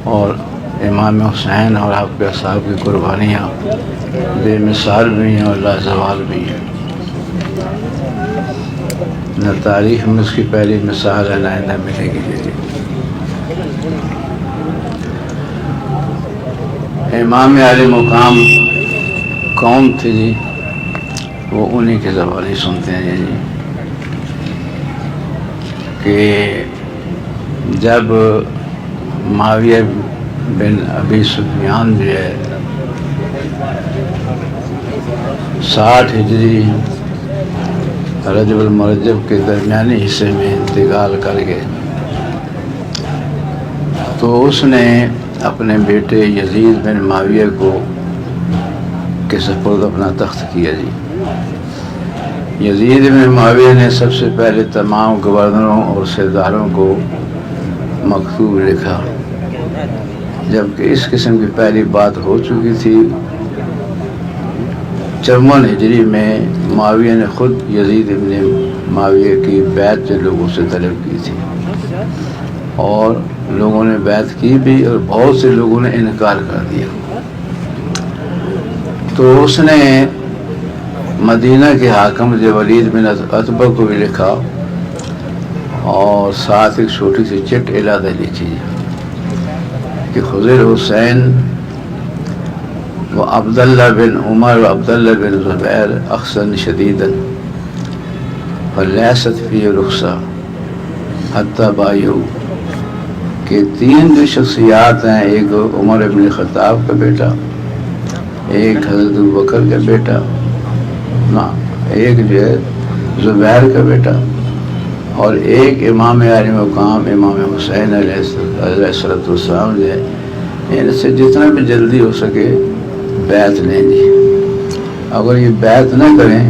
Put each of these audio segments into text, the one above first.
اور امام حسین اور آپ کے اصحاب کی قربانیاں بے مثال بھی ہیں اور لازوال بھی ہیں، نہ تاریخ میں اس کی پہلی مثال ہے نہ آئندہ ملے گی جی۔ امام عالی مقام کون تھے جی؟ وہ انہی کے زبان ہی سنتے ہیں جی کہ جب معاویہ بن ابی سفیان جو ہے 60 ہجری رجب المرجب کے درمیانی حصے میں انتقال کر گئے، تو اس نے اپنے بیٹے یزید بن معاویہ کو کے سپرد اپنا تخت کیا جی۔ یزید بن معاویہ نے سب سے پہلے تمام گورنروں اور سرداروں کو مکتوب لکھا، جبکہ اس قسم کی پہلی بات ہو چکی تھی 54 ہجری میں معاویہ نے خود یزید بن معاویہ کی بیعت جو لوگوں سے طلب کی تھی، اور لوگوں نے بیعت کی بھی اور بہت سے لوگوں نے انکار کر دیا۔ تو اس نے مدینہ کے حاکم ولید بن عتبہ کو بھی لکھا اور ساتھ ایک چھوٹی سی چٹ علیحدہ لکھی کہ خضر حسین و عبداللہ بن عمر و عبداللہ بن زبیر اخسن شدیدا فلیست فی رخصہ حتی بایو، کہ 3 جو شخصیات ہیں، ایک عمر بن خطاب کا بیٹا، ایک حضرت ابوبکر کا بیٹا، ایک جو ہے زبیر کا بیٹا، اور ایک امام عالی مقام امام حسین علیہ السلام جو ہے، ان سے جتنا بھی جلدی ہو سکے بیعت لیں گی۔ اگر یہ بیعت نہ کریں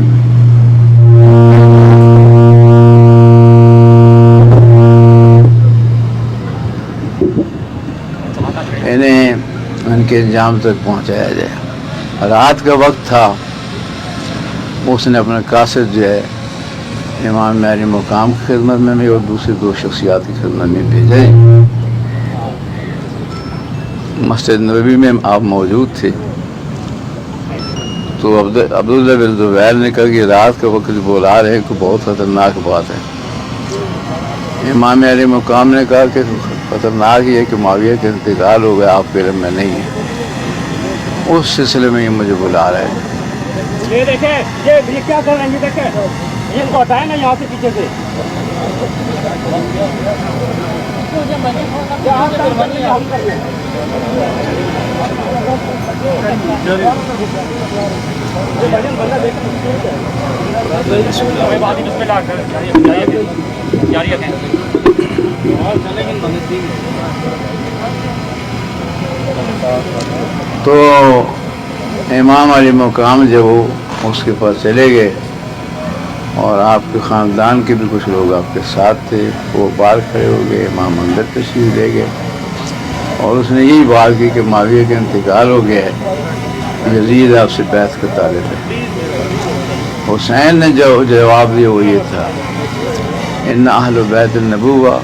انہیں ان کے انجام تک پہنچایا جائے۔ رات کا وقت تھا، اس نے اپنا قاصد جو ہے امام عالی مقام کی خدمت میں بھی اور دوسری 2 شخصیات کی خدمت میں بھیجے۔ مسجد نبوی میں آپ موجود تھے، تو عبداللہ بن زبیر نے کہا کہ رات کا وقت بلا رہے ہیں کہ بہت خطرناک بات ہے۔ امام عالی مقام نے کہا کہ خطرناک یہ ہے کہ معاویہ کا انتقال ہو گیا، آپ کے علم میں نہیں ہے، اس سلسلے میں یہ مجھے بلا رہے ہیں۔ یہ دیکھیں، یہ کیا کر رہے ہیں، یہ دیکھیں، ان کو ہٹائیں نا یہاں سے پیچھے سے۔ تو امام علی مقام جب وہ اس کے پاس چلے گئے اور آپ کے خاندان کے بھی کچھ لوگ آپ کے ساتھ تھے، وہ باہر کھڑے ہو گئے، امام اندر تشریف لے گئے اور اس نے یہی بات کی کہ معاویہ کا انتقال ہو گیا ہے، یزید آپ سے بیعت کا طالب ہے۔ حسین نے جو جواب دیا وہ یہ تھا، ان اہل بیت النبوہ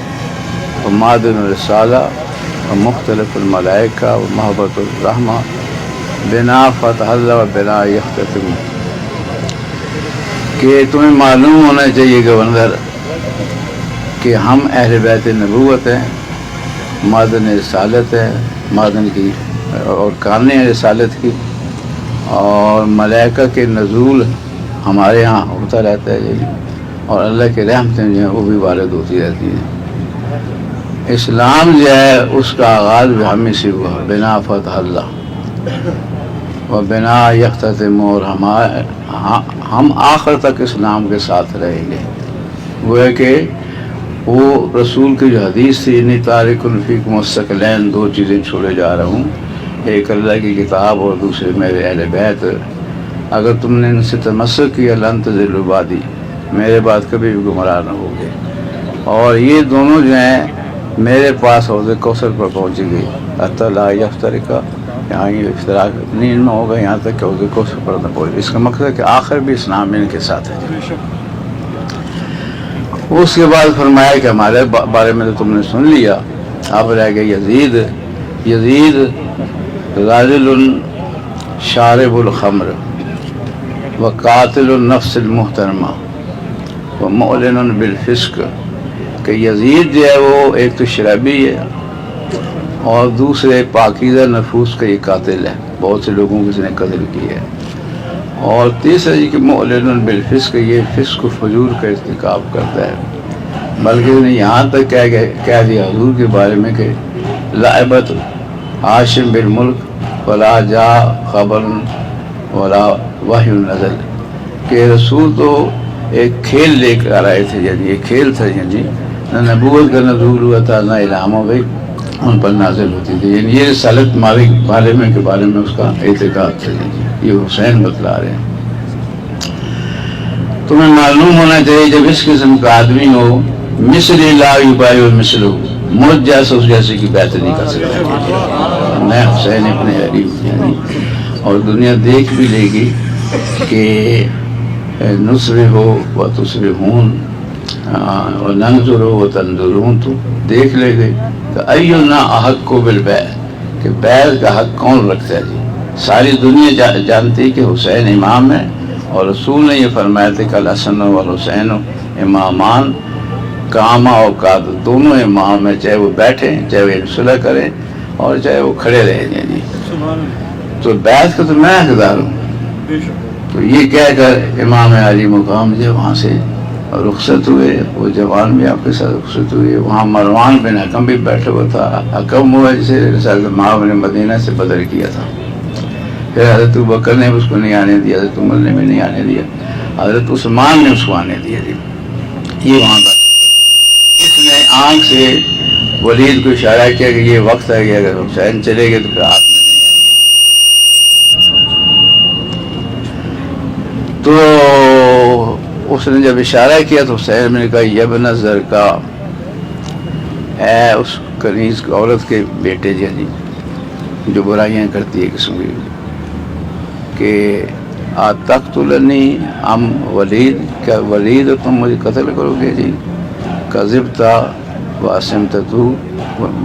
و معدن الرسالہ و مختلف الملائکہ و محبت الرحمہ بنا فتح اللہ و بنا یختتم، کہ تمہیں معلوم ہونا چاہیے گورنر کہ ہم اہل بیت نبوت ہیں، معدن رسالت ہے، معدن کی اور کانے رسالت کی، اور ملائکہ کے نزول ہمارے ہاں ہوتا رہتا ہے جی، اور اللہ کے رحمتیں جو ہیں وہ بھی وارد ہوتی رہتی ہیں۔ اسلام جو ہے اس کا آغاز بھی ہمیں سے ہوا، بنا فتح اللہ و بنا یختتم، اور ہم آخر تک اسلام کے ساتھ رہیں گے۔ وہ ہے کہ وہ رسول کی جو حدیث تھی، انی تارک فیکم الثقلین، 2 چیزیں چھوڑے جا رہا ہوں، ایک اللہ کی کتاب اور دوسرے میرے اہل بیت، اگر تم نے ان سے تمسک کیا لن تضلوا بعدی، میرے بعد کبھی بھی گمراہ نہ ہوگے۔ اور یہ دونوں جو ہیں میرے پاس حوض کوثر پر پہنچ گئی، حتی لا یفترقا، یہاں یہ اشتراک اپنی ان میں ہوگا یہاں تک کہ حوض کوثر پر نہ پہنچے۔ اس کا مقصد ہے کہ آخر بھی اسلام ان کے ساتھ ہے۔ اس کے بعد فرمایا کہ ہمارے بارے میں تو تم نے سن لیا، اب رہ گئے یزید، یزید غازل شارب الخمر و قاتل النفس المحترمہ و معلن بالفسق، کہ یزید جو ہے وہ ایک تو شرابی ہے اور دوسرے پاکیزہ نفوس کا یہ قاتل ہے، بہت سے لوگوں کو اس نے قتل کیا ہے، اور تیسرا یہ کہ معلن بالفسق، یہ فسق و فجور کا ارتکاب کرتا ہے، بلکہ انہیں یہاں تک کہہ دیا حضور کے بارے میں کہ لعبت ہاشم بالملک ولا جا خبر ولا وحی نزل، کہ رسول تو ایک کھیل لے کر آئے تھے، یعنی یہ کھیل تھا، یعنی نہ نبوت کا نزول ہوا تھا نہ الہام و وحی ان پر نازل ہوتی تھی، یعنی یہ رسالت مالک کے بارے میں اس کا اعتقاد تھا، یہ حسین بتلا رہے ہیں۔ تمہیں معلوم ہونا چاہیے جب اس قسم کا آدمی ہو، مثل لا یبایع مثلہ، مجھ جیسا اس جیسے کی بیعت نہیں کر سکتا، میں حسین ابن علی، یعنی اور دنیا دیکھ بھی لے گی کہ نصرہ ہو و تصرحون و ننظر ہو و تنظرون، تو دیکھ لے گئے کہ اینا احق بالبیع، کہ بیع کا حق کون رکھتا ہے جی؟ ساری دنیا جانتی کہ حسین امام ہے، اور رسول نے یہ فرمایا تھا کہ الحسن والحسین امامان کاما اور قاد، دونوں امام ہیں، چاہے وہ بیٹھیں، چاہے وہ صلح کریں اور چاہے وہ کھڑے رہیں، یعنی تو بیعت کا تو میں حقدار ہوں۔ تو یہ کہہ کر امام علی مقام جب وہاں سے رخصت ہوئے، وہ جوان بھی آپ کے ساتھ رخصت ہوئے، وہاں مروان بن حکم بھی بیٹھا ہوا تھا، حکم ہوا جسے رسالت مآب نے مدینہ سے بدر کیا تھا، پھر حضرت ابوبکر نے اس کو نہیں آنے دیا، حضرت عمر نے بھی نہیں آنے دیا، حضرت عثمان نے اس کو آنے دیا جی، یہ وہاں کا اس نے آنکھ سے ولید کو اشارہ کیا کہ یہ وقت ہے کہ اگر حسین چلے گئے تو پھر آپ میں نہیں آئے گے۔ تو اس نے جب اشارہ کیا تو حسین نے کہا یہ ابن زرکا، اے اس کنیز عورت کے بیٹے جی جو برائیاں کرتی ہے قسم کی، کہ تقتلنی ام ولید، کیا ولید تم مجھے قتل کرو گے جی؟ کذبتا واسمتا، تو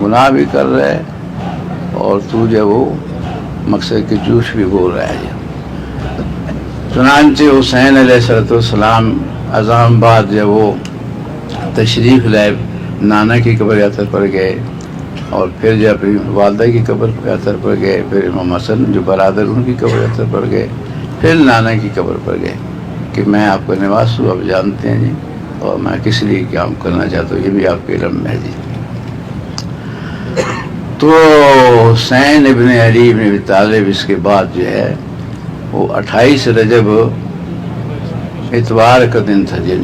گناہ بھی کر رہا ہے اور تو جو وہ مقصد کے جھوٹ بھی بول رہا ہے جی۔ چنانچہ حسین علیہ السلام اذان بعد جب وہ تشریف لائے، نانا کی قبر یاتر پر گئے، اور پھر جب اپنی والدہ کی قبر یاتر پر گئے، پھر امام حسن جو برادر ان کی قبر یاتر پر گئے، پھر نانا کی قبر پر گئے کہ میں آپ کا نواز ہوں، آپ جانتے ہیں جی، اور میں کس لیے کام کرنا چاہتا ہوں یہ بھی آپ کے علم میں ہے جی۔ تو حسین ابن علی ابن ابی طالب اس کے بعد جو ہے وہ 28 رجب اتوار کا دن تھا جی،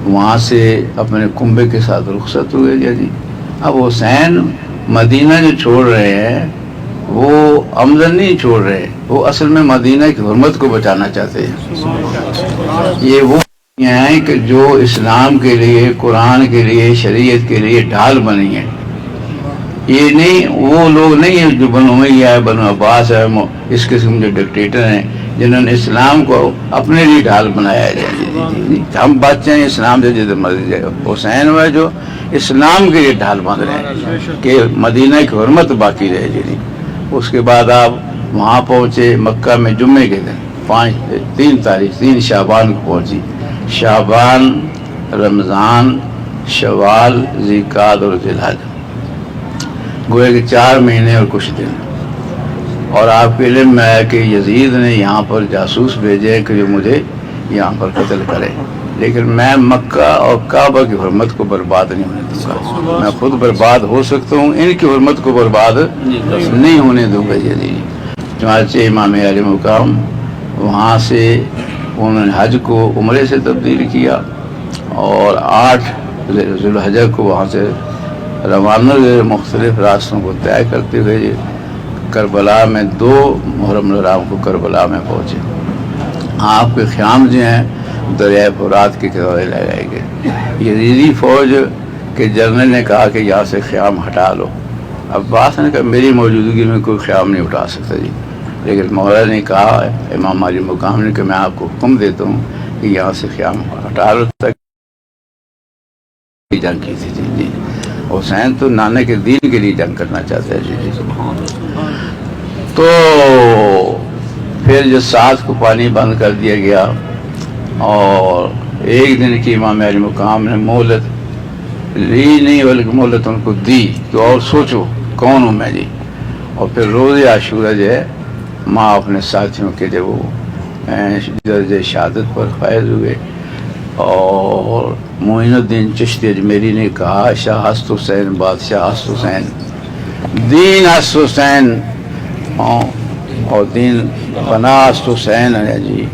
وہاں سے اپنے کنبے کے ساتھ رخصت ہوئے جی۔ اب حسین مدینہ جو چھوڑ رہے ہیں وہ عمدن نہیں چھوڑ رہے، وہ اصل میں مدینہ کی حرمت کو بچانا چاہتے ہیں۔ یہ وہ ہیں کہ جو اسلام کے لیے، قرآن کے لیے، شریعت کے لیے ڈھال بنی ہے، یہ نہیں وہ لوگ نہیں ہیں جو بنو امیہ ہے، بنو عباس ہے، اس قسم کے ڈکٹیٹر ہیں جنہوں نے اسلام کو اپنے لیے ڈھال بنایا ہے۔ ہم بچے ہیں اسلام سے جتنے مرضی جائے، حسین وہ جو اسلام کے لیے ڈھال باندھ رہے ہیں کہ مدینہ کی حرمت باقی رہے جی۔ اس کے بعد آپ وہاں پہنچے مکہ میں جمعے کے دن 3 شعبان کو پہنچی، شعبان، رمضان، شوال، ذیقعد اور ذی الحجہ، گویا کہ 4 مہینے اور کچھ دن۔ اور آپ کے علم میں ہے کہ یزید نے یہاں پر جاسوس بھیجے کہ جو مجھے یہاں پر قتل کرے، لیکن میں مکہ اور کعبہ کی حرمت کو برباد نہیں ہونے دوں گا، میں خود برباد ہو سکتا ہوں، ان کی حرمت کو برباد نہیں ہونے دوں گا جی۔ چنانچہ امام علی مقام وہاں سے انہوں نے حج کو عمرے سے تبدیل کیا، اور 8 ذی الحجہ کو وہاں سے روانہ ہوئے، مختلف راستوں کو طے کرتے ہوئے کربلا میں 2 محرم الحرام کو کربلا میں پہنچے۔ آپ کے خیام جو ہیں دریائے فرات کے کنارے لگائے گئے۔ یزیدی فوج کے جنرل نے کہا کہ یہاں سے خیام ہٹا لو، عباس نے کہا میری موجودگی میں کوئی خیام نہیں اٹھا سکتا جی، لیکن مولا نے کہا، امام علی مقام نے کہ میں آپ کو حکم دیتا ہوں کہ یہاں سے خیام ہٹا لو، تک جنگ کی تھی جی۔ حسین تو نانا کے دین کے لیے جنگ کرنا چاہتے ہیں. جی تو پھر جو ساتھ کو پانی بند کر دیا گیا اور ایک دن کی امام علی مقام نے مہلت لی نہیں بلکہ مہلت ان کو دی کہ اور سوچو کون ہوں میں جی. اور پھر روز عاشورہ جو ہے ماں اپنے ساتھیوں کے جب وہ درجہ شہادت پر فائز ہوئے اور معین الدین چشتی اجمیری نے کہا شاہ ہست حسین بادشاہ ہست حسین دین ہست حسین اور دین پناہ ہست حسین ہے جی.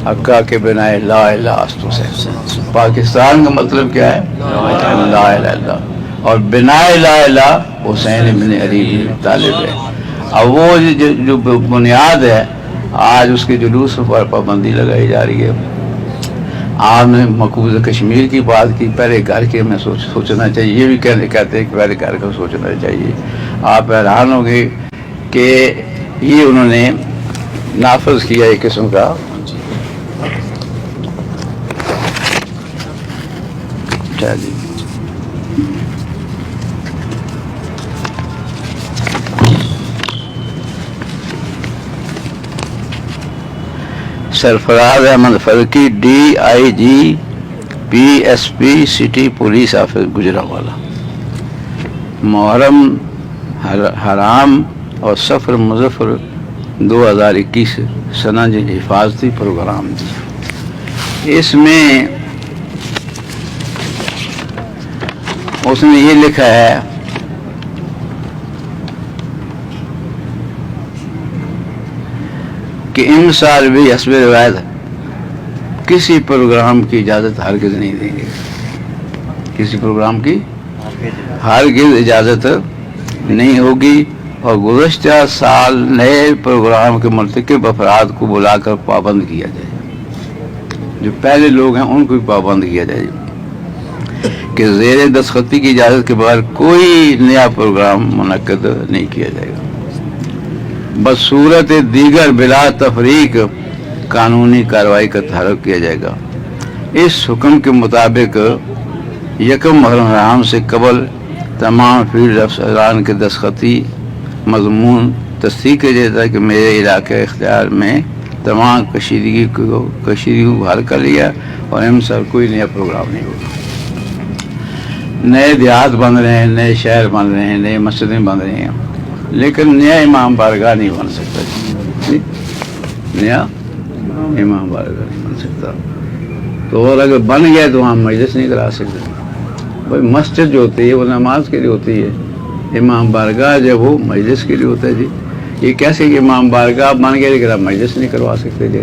حقہ کے بنا لا الہ ہست حسین. پاکستان کا مطلب کیا ہے؟ لا الہ الا. اور بنا لا الہ حسین ابن علی بن طالب ہے. اب وہ جو بنیاد ہے آج اس کے جلوس پر پابندی لگائی جا رہی ہے. آپ نے مقبوضہ کشمیر کی بات کی، پہلے گھر کے میں سوچنا چاہیے. یہ بھی کہتے ہیں کہ پہلے گھر کا سوچنا چاہیے. آپ حیران ہوں گے کہ یہ انہوں نے نافذ کیا ایک قسم کا جی. Sarfraz Ahmed Farqi DIG PSP city police office Gujranwala. Muharram حرام اور سفر مظفر 2021 سنہ جو حفاظتی پروگرام دی. اس میں اس نے یہ لکھا ہے کہ امسال بھی حسب روایت کسی پروگرام کی اجازت ہرگز نہیں دیں گے. کسی پروگرام کی ہرگز اجازت نہیں ہوگی. اور گزشتہ سال نئے پروگرام کے مرتکب افراد کو بلا کر پابند کیا جائے. جو پہلے لوگ ہیں ان کو بھی پابند کیا جائے کہ زیر دستخطی کی اجازت کے بغیر کوئی نیا پروگرام منعقد نہیں کیا جائے گا. بصورت دیگر بلا تفریق قانونی کارروائی کا تحرک کیا جائے گا. اس حکم کے مطابق یکم محرم حرام سے قبل تمام فیلڈ افسران کے دستخطی مضمون تصدیق کیا جاتا ہے کہ میرے علاقے اختیار میں تمام کشیدگی کو حل کر لیا اور امسال کوئی نیا پروگرام نہیں ہوگا. نئے دیہات بن رہے ہیں، نئے شہر بن رہے ہیں، نئے مسجدیں بن رہی ہیں، لیکن نیا امام بارگاہ نہیں بن سکتا. نیا امام بارگاہ نہیں بن سکتا. تو اور اگر بن گیا تو وہاں مجلس نہیں کرا سکتے. بھائی مسجد جو ہوتی ہے وہ نماز کے لیے ہوتی ہے، امام بارگاہ جب وہ مجلس کے لیے ہوتا ہے. جی یہ کیسے کہ امام بارگاہ بن گیا لیکن آپ مجلس نہیں کروا سکتے. جی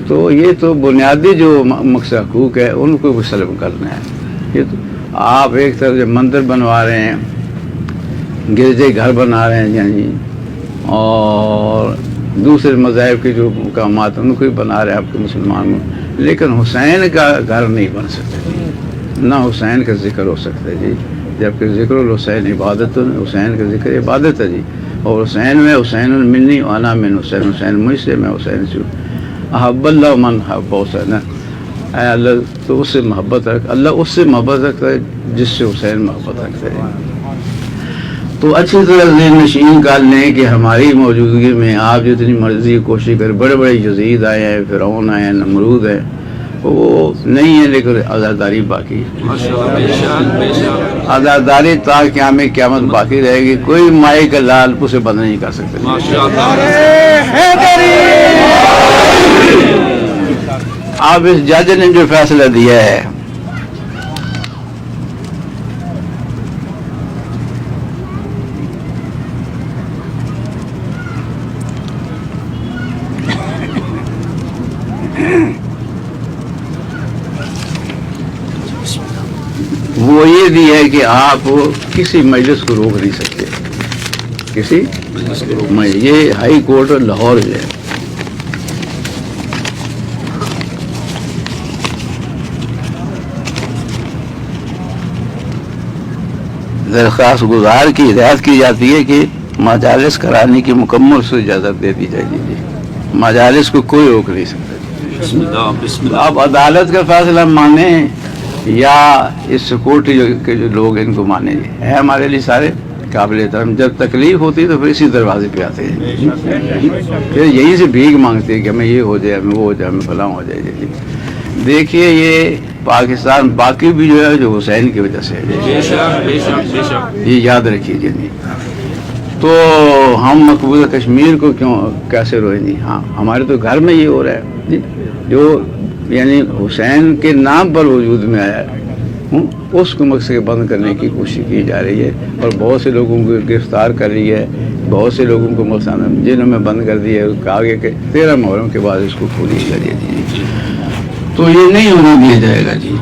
تو یہ تو بنیادی جو مقصد حقوق ہے ان کو سلب کرنا ہے. یہ تو آپ ایک طرف جب مندر بنوا رہے ہیں، گرجے گھر بنا رہے ہیں جی، اور دوسرے مذاہب کے جو مقامات ان کو بھی بنا رہے ہیں آپ کے مسلمان، لیکن حسین کا گھر نہیں بن سکتا. نہ حسین کا ذکر ہو سکتا ہے جی، جبکہ ذکر الحسین عبادت، حسین کا ذکر عبادت ہے جی. اور حسین میں حسین منی وانا من حسین، حسین مجھ سے میں حسین سے. احب اللہ من حب حسین، اے اللہ تو اس سے محبت رکھ، اللہ اس سے محبت رکھتا ہے جس سے حسین محبت رکھتا ہے. تو اچھی طرح ذہن نشین کر لیں کہ ہماری موجودگی میں آپ جتنی مرضی کوشش کریں، بڑے بڑے یزید آئے ہیں، فرعون آئے ہیں، نمرود ہے، وہ نہیں ہے لیکن آزاداری باقی ہے. آزاداری تا قیامت باقی رہے گی. کوئی مائی کا لال اسے بند نہیں کر سکتے. اب اس جج نے جو فیصلہ دیا ہے وہ یہ بھی ہے کہ آپ کسی مجلس کو روک نہیں سکتے. کسی یہ ہائی کورٹ لاہور ہے. درخواست گزار کی ہدایت کی جاتی ہے کہ مجالس کرانے کی مکمل سے اجازت دے دی جائے گی. مجالس کو کوئی روک نہیں سکتا. آپ عدالت کا فیصلہ مانیں یا اس سیکورٹی کے جو لوگ ان کو مانے ہے ہمارے لیے سارے قابل احترام. جب تکلیف ہوتی ہے تو پھر اسی دروازے پہ آتے ہیں, پھر یہیں سے بھیک مانگتے ہیں کہ ہمیں یہ ہو جائے, ہمیں وہ ہو جائے, ہمیں فلاں ہو جائے. جی دیکھیے یہ پاکستان باقی بھی جو ہے جو حسین کی وجہ سے ہے, یہ یاد رکھیے جی. تو ہم مقبوضہ کشمیر کو کیسے روئیں گے؟ ہاں ہمارے تو گھر میں یہ ہو رہا ہے جو یعنی حسین کے نام پر وجود میں آیا ہے, اس کو مقصد بند کرنے کی کوشش کی جا رہی ہے, اور بہت سے لوگوں کو گرفتار کر رہی ہے, بہت سے لوگوں کو مقصد جنہوں میں بند کر دیا ہے. کہا گیا کہ 13 محرم کے بعد اس کو کھولی کریے. جی تو یہ نہیں ہونا دیا جائے گا. جی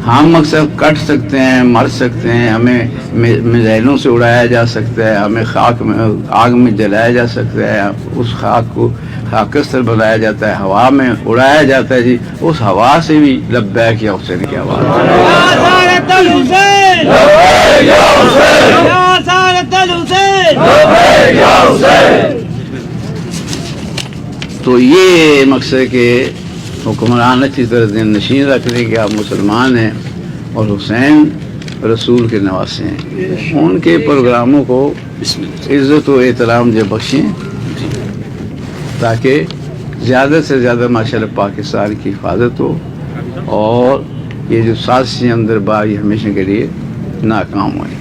ہم مقصد کٹ سکتے ہیں, مر سکتے ہیں, ہمیں میزائلوں سے اڑایا جا سکتا ہے, ہمیں خاک میں آگ میں جلایا جا سکتا ہے, اس خاک کو خاکستر بنایا جاتا ہے, ہوا میں اڑایا جاتا ہے. جی اس ہوا سے بھی لبیک یا حسین کی آواز. تو یہ مقصد کہ حکمران اچھی طرح دین نشین رکھنے کہ آپ مسلمان ہیں اور حسین رسول کے نواسے ہیں, ان کے پروگراموں کو عزت و احترام جو بخشیں تاکہ زیادہ سے زیادہ ماشاءاللہ پاکستان کی حفاظت ہو اور یہ جو سازشیں اندر بار یہ ہمیشہ کے لیے ناکام ہوئیں.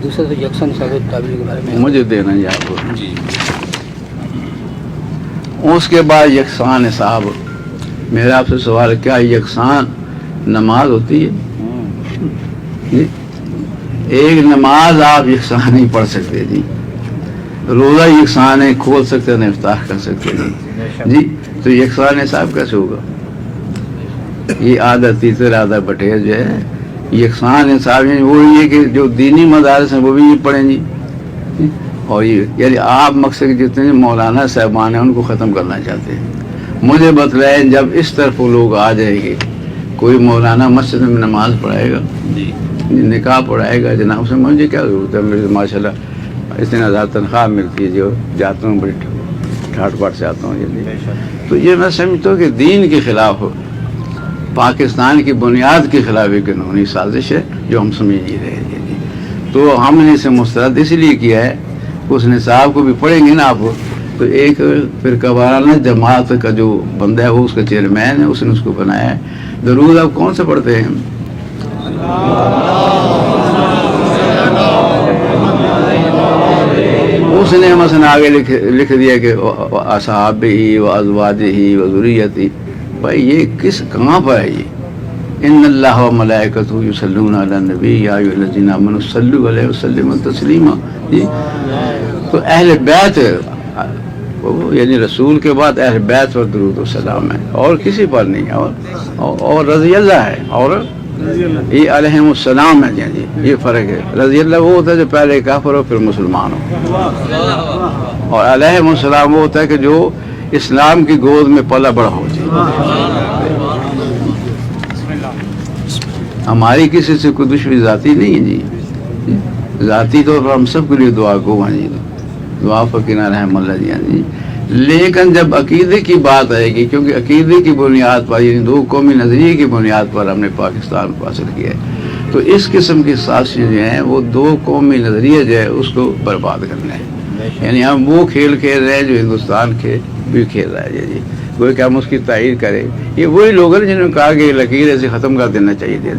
دوسرے سے یکساں ثابت تعبیر کے بارے میں مجھے دینا جی آپ کو. اس کے بعد یکساں نصاب. میرا آپ سے سوال ہے کیا یکساں نماز ہوتی ہے؟ جی ایک نماز آپ یکساں نہیں پڑھ سکتے. جی روزہ یکساں نہیں کھول سکتے, نہیں افطار کر سکتے. جی تو یکساں نصاب کیسے ہوگا؟ یہ آدھا تیسرا آدھا بٹیر جو ہے یکساں نصاب یعنی وہ یہ کہ جو دینی مدارس ہیں وہ بھی یہ پڑھیں. جی اور یہ یعنی آپ مقصد جتنے مولانا صاحبان ہیں ان کو ختم کرنا چاہتے ہیں. مجھے بتلائیں جب اس طرف وہ لوگ آ جائیں گے, کوئی مولانا مسجد میں نماز پڑھائے گا, نکاح پڑھائے گا, جناب سے مجھے کیا ضرورت ہے, میرے ماشاء اللہ اتنے ہزار تنخواہ ملتی ہے جو جاتا ہوں بڑی ٹھاٹ پاٹ سے آتا ہوں. تو یہ میں سمجھتا ہوں کہ دین کے خلاف پاکستان کی بنیاد کے خلاف ایک قانونی سازش ہے جو ہم سمجھ نہیں رہے ہیں. تو ہم نے اسے مسترد اس لیے کیا ہے اس نصاب کو بھی پڑھیں گے نا آپ, تو ایک فرقہ وارانہ جماعت کا جو بندہ ہے وہ اس کا چیئرمین ہے, اس نے اس کو بنایا ہے. درود آپ کون سے پڑھتے ہیں؟ اس نے مثلا آگے لکھ دیا کہ اصحابہ و ازواجہ و ذریتہ. بھائی یہ کہاں پر ہے؟ یہ ان اللہ و ملائکتہ یصلون علی النبی یا ایھا الذین آمنوا صلوا علیہ وسلموا تسلیما. جی تو اہل بیت یعنی رسول کے بعد اہل بیت پر درود و سلام ہے, اور کسی پر نہیں ہے. اور رضی اللہ ہے, اور یہ علیہم السلام ہے. جی یہ فرق ہے. رضی اللہ وہ ہوتا ہے جو پہلے کافر ہو پھر مسلمان ہو, اور علیہم السلام وہ ہوتا ہے کہ جو اسلام کی گود میں پلا بڑا ہو. جی ہماری کسی سے کوئی دشمنی ذاتی نہیں ہے. جی ذاتی طور پر ہم سب کے لیے دعا گو ہیں. جی دعا فقینا رحم اللہ. جی لیکن جب عقیدے کی بات آئے گی, کیونکہ عقیدے کی بنیاد پر یعنی دو قومی نظریے کی بنیاد پر ہم نے پاکستان کو حاصل کیا ہے, تو اس قسم کی سازشیں جو ہیں وہ دو قومی نظریے جو ہے اس کو برباد کرنا ہے. یعنی ہم وہ کھیل کھیل رہے ہیں جو ہندوستان کے بھی کھیل رہا ہے. جی کوئی کہ ہم اس کی تائید کریں. یہ وہی لوگ ہیں جنہوں نے کہا کہ یہ لکیر ایسے ختم کر دینا چاہیے تھا.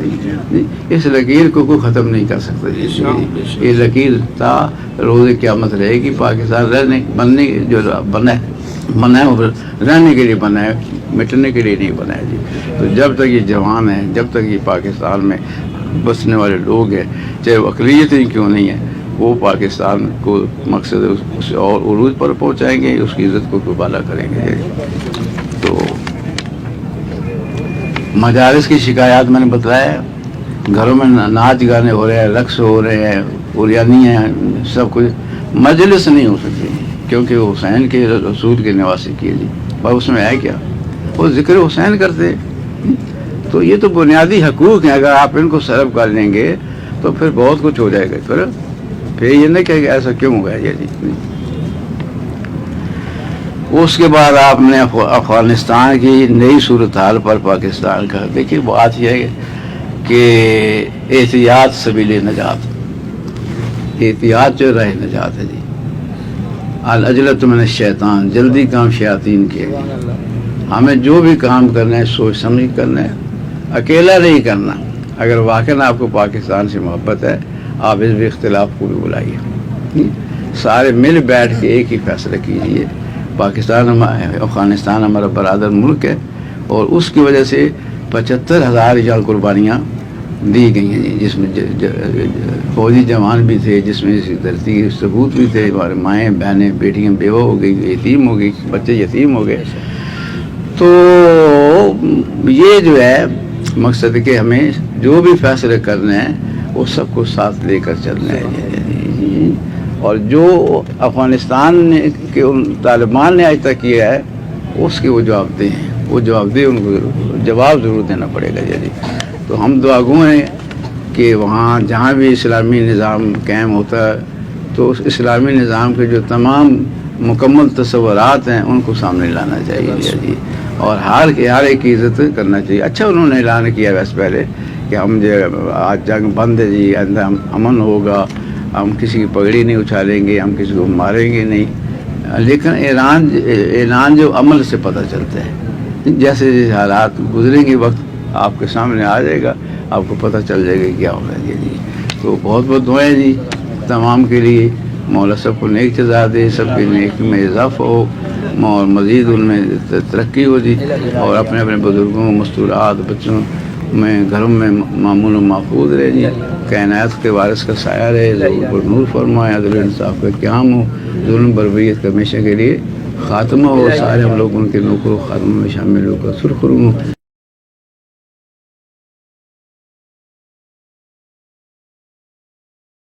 اس لکیر کو کوئی ختم نہیں کر سکتا. یہ لکیر تا روز قیامت رہے گی. پاکستان بننے جو بنا ہے رہنے کے لیے بنا ہے, مٹنے کے لیے نہیں بنا ہے. جی تو جب تک یہ جوان ہیں, جب تک یہ پاکستان میں بسنے والے لوگ ہیں, چاہے وہ اقلیتیں کیوں نہیں ہیں, وہ پاکستان کو مقصد اسے اور عروج پر پہنچائیں گے, اس کی عزت کو بالا کریں گے. تو مجالس کی شکایات میں نے بتلایا, گھروں میں ناچ گانے ہو رہے ہیں, رقص ہو رہے ہیں, اوریانی ہیں, سب کچھ. مجلس نہیں ہو سکتی کیونکہ وہ حسین کے رسول کے نواسی کیے. جی اور اس میں ہے کیا, وہ ذکر حسین کرتے. تو یہ تو بنیادی حقوق ہیں, اگر آپ ان کو سلب کر لیں گے تو پھر بہت کچھ ہو جائے گا. پھر یہ نہیں کہ ایسا کیوں ہوا ہے. جی اس کے بعد آپ نے افغانستان کی نئی صورتحال پر پاکستان کا دیکھیے. بات یہ ہے کہ احتیاط سبیل نجات، احتیاط جو راہ نجات ہے جی. العجلۃ من الشیطان، جلدی کام شیاطین کے. ہمیں جو بھی کام کرنا ہے سوچ سمجھ کرنا ہے، اکیلا نہیں کرنا. اگر واقعاً آپ کو پاکستان سے محبت ہے، آپ اس بھی اختلاف کو بھی بلائیے، سارے مل بیٹھ کے ایک ہی فیصلہ کیجیے. پاکستان افغانستان ہمارا برادر ملک ہے، اور اس کی وجہ سے 75,000 یہاں قربانیاں دی گئی ہیں جی، جس میں فوجی جوان بھی تھے، جس میں دھرتی کے ثبوت بھی تھے، ہمارے مائیں بہنیں بیٹیاں بیوہ ہو گئی، یتیم ہو گئی، بچے یتیم ہو گئے. تو یہ جو ہے مقصد کہ ہمیں جو بھی فیصلے کرنے ہیں وہ سب کو ساتھ لے کر چلنا ہے. اور جو افغانستان نے کہ طالبان نے آج تک کیا ہے اس کے وہ جواب دیں ہیں، وہ جواب دیں، ان کو جواب ضرور دینا پڑے گا جی. تو ہم دعا گو ہیں کہ وہاں جہاں بھی اسلامی نظام قائم ہوتا ہے تو اس اسلامی نظام کے جو تمام مکمل تصورات ہیں ان کو سامنے لانا چاہیے جی، اور ہر ایک کی عزت کرنا چاہیے. اچھا انہوں نے اعلان کیا ویسے پہلے کہ ہم جو آج جنگ بند ہے جی، اندر امن ہوگا، ہم کسی کی پگڑی نہیں اچھالیں گے، ہم کسی کو ماریں گے نہیں. لیکن اعلان جو عمل سے پتہ چلتا ہے، جیسے حالات گزریں گے وقت آپ کے سامنے آ جائے گا، آپ کو پتہ چل جائے گا کیا ہوگا جی. تو بہت بہت دعائیں جی تمام کے لیے. مولا سب کو نیک جزا دے، سب کے نیک میں اضافہ ہو اور مزید ان میں ترقی ہو جی. اور اپنے اپنے بزرگوں، مستورات، بچوں میں، گھروں میں معمول و محفوظ رہے جی. کائنات کے وارث کا سایہ رہے، ضرور پر نور فرمائے، عدل انصاف کا قیام ہو، ظلم بربریت کا ہمیشہ کے لیے خاتمہ ہو. سارے ہم لوگ ان کے نوکر و خاتمہ میں شامل ہو کر سرخرو ہوں.